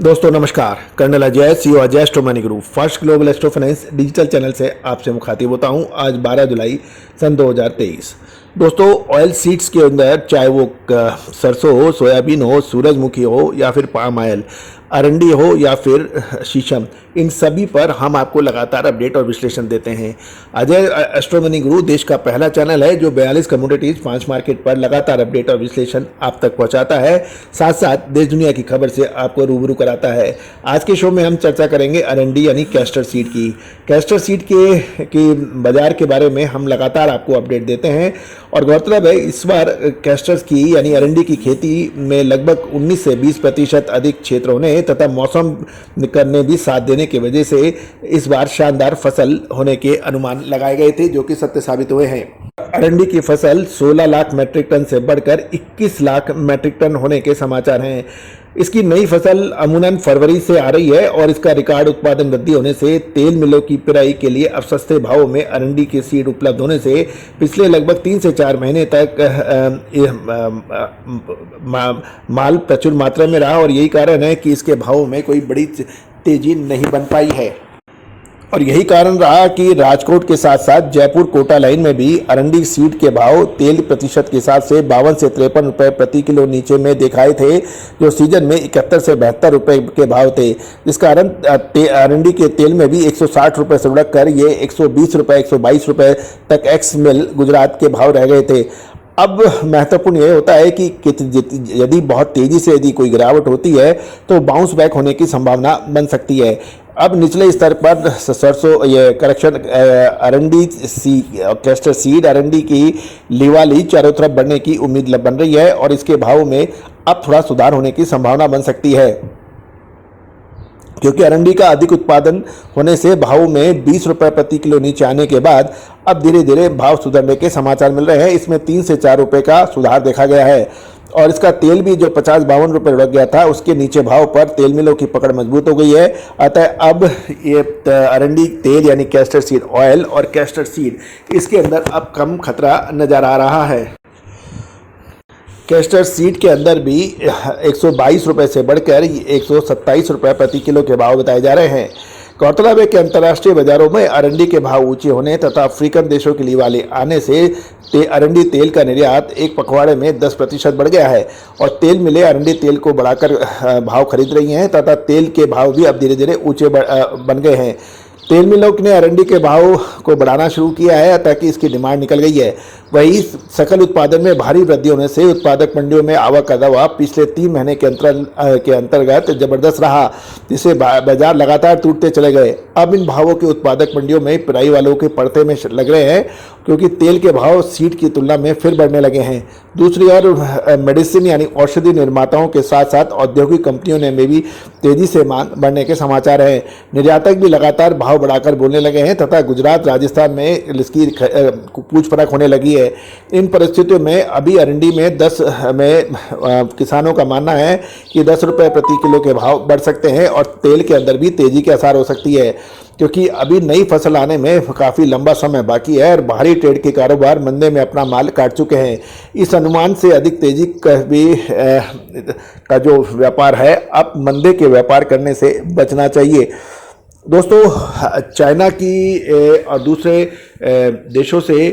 दोस्तों नमस्कार। Colonel Ajay CO Ajay astro money group first global astro finance digital channel से आपसे मुखातिब होता हूं। आज 12 जुलाई सन 2023। दोस्तों ऑयल सीड्स के अंदर चाहे वो सरसों हो, सोयाबीन हो, सूरजमुखी हो या फिर पाम ऑयल, अरंडी हो या फिर शीशम, इन सभी पर हम आपको लगातार अपडेट और विश्लेषण देते हैं। अजय एस्ट्रो मनी गुरु देश का पहला चैनल है जो 42 कमोडिटीज 5 मार्केट पर लगातार अपडेट और विश्लेषण आप तक पहुंचाता है, साथ साथ देश दुनिया की खबर से आपको रूबरू कराता है। आज के शो में हम चर्चा करेंगे अरंडी यानी कैस्टर सीड की। कैस्टर सीड के बाजार के बारे में हम लगातार आपको अपडेट देते हैं और गौरतलब है इस बार कैस्टर्स की यानी अरंडी की खेती में लगभग 19 से 20% अधिक क्षेत्रों ने तथा मौसम ने भी साथ देने की वजह से इस बार शानदार फसल होने के अनुमान लगाए गए थे, जो कि सत्य साबित हुए हैं। अरंडी की फसल 16 लाख मीट्रिक टन से बढ़कर 21 लाख मीट्रिक टन होने के समाचार हैं। इसकी नई फसल अमूमन फरवरी से आ रही है और इसका रिकॉर्ड उत्पादन वृद्धि होने से तेल मिलों की पिराई के लिए अब सस्ते भावों में अरंडी के सीड उपलब्ध होने से पिछले लगभग 3 से 4 महीने तक माल प्रचुर मात्रा में रहा और यही कारण है कि इसके भावों में कोई बड़ी तेजी नहीं बन पाई है। और यही कारण रहा कि राजकोट के साथ साथ जयपुर कोटा लाइन में भी अरंडी सीड के भाव तेल प्रतिशत के हिसाब से 52 से 53 रुपये प्रति किलो नीचे में दिखाए थे, जो सीजन में 71 से 72 रुपये के भाव थे। जिस कारण अरंडी के तेल में भी 160 रुपये से बढ़कर ये 120 रुपये 122 रुपये तक एक्स मिल गुजरात के भाव रह गए थे। अब महत्वपूर्ण यह होता है कि यदि बहुत तेजी से यदि कोई गिरावट होती है तो बाउंस बैक होने की संभावना बन सकती है। अब निचले स्तर पर सरसों ये करेक्शन अरंडी कैस्टर सीड अरंडी की लिवाली चारों तरफ बढ़ने की उम्मीद बन रही है और इसके भाव में अब थोड़ा सुधार होने की संभावना बन सकती है, क्योंकि अरंडी का अधिक उत्पादन होने से भाव में 20 रुपये प्रति किलो नीचे आने के बाद अब धीरे धीरे भाव सुधरने के समाचार मिल रहे हैं। इसमें 3 से 4 रुपये का सुधार देखा गया है और इसका तेल भी जो 50-52 रुपये लुढ़क गया था उसके नीचे भाव पर तेल मिलों की पकड़ मजबूत हो गई है। अतः अब ये अरंडी तेल यानी कैस्टर सीड ऑयल और कैस्टर सीड इसके अंदर अब कम खतरा नजर आ रहा है। कैस्टर सीड के अंदर भी 122 रुपये से बढ़कर 127 रुपये प्रति किलो के भाव बताए जा रहे हैं। गौरतलब है कि अंतर्राष्ट्रीय बाजारों में अरंडी के भाव ऊंचे होने तथा अफ्रीकन देशों के लिवाले आने से अरंडी तेल का निर्यात एक पखवाड़े में 10% बढ़ गया है और तेल मिले अरंडी तेल को बढ़ाकर भाव खरीद रही हैं तथा तेल के भाव भी अब धीरे धीरे ऊंचे बन गए हैं। तेल मिलों ने अरंडी के भाव को बढ़ाना शुरू किया है ताकि इसकी डिमांड निकल गई है। वही सकल उत्पादन में भारी वृद्धि होने से उत्पादक मंडियों में आवक का दबाव पिछले 3 महीने के अंतर्गत जबरदस्त रहा, जिससे बाजार लगातार टूटते चले गए। अब इन भावों के उत्पादक मंडियों में पिराई वालों के पर्दे में लग रहे हैं, क्योंकि तेल के भाव सीड की तुलना में फिर बढ़ने लगे हैं। दूसरी ओर मेडिसिन यानी औषधि निर्माताओं के साथ साथ औद्योगिक कंपनियों ने में भी तेजी से मांग बढ़ने के समाचार हैं। निर्यातक भी लगातार भाव बढ़ाकर बोलने लगे हैं तथा गुजरात राजस्थान में इसकी पूछ परख होने लगी है। इन परिस्थितियों में अभी अरंडी में किसानों का मानना है कि 10 रुपये प्रति किलो के भाव बढ़ सकते हैं और तेल के अंदर भी तेजी के आसार हो सकती है, क्योंकि अभी नई फसल आने में काफ़ी लंबा समय बाकी है और बाहरी ट्रेड के कारोबार मंदे में अपना माल काट चुके हैं। इस अनुमान से अधिक तेजी का जो व्यापार है अब मंदे के व्यापार करने से बचना चाहिए। दोस्तों चाइना की और दूसरे देशों से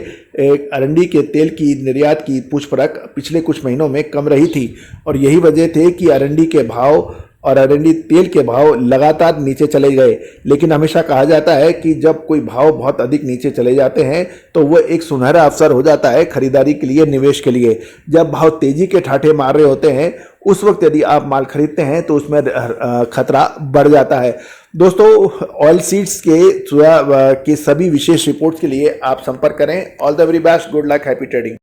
अरंडी के तेल की निर्यात की पूछ परख पिछले कुछ महीनों में कम रही थी और यही वजह थे कि अरंडी के भाव और अरंडी तेल के भाव लगातार नीचे चले गए। लेकिन हमेशा कहा जाता है कि जब कोई भाव बहुत अधिक नीचे चले जाते हैं तो वो एक सुनहरा अवसर हो जाता है खरीदारी के लिए, निवेश के लिए। जब भाव तेजी के ठाठे मार रहे होते हैं उस वक्त यदि आप माल खरीदते हैं तो उसमें खतरा बढ़ जाता है। दोस्तों ऑयल सीड्स के सभी विशेष रिपोर्ट्स के लिए आप संपर्क करें। All the very best, good luck, happy trading.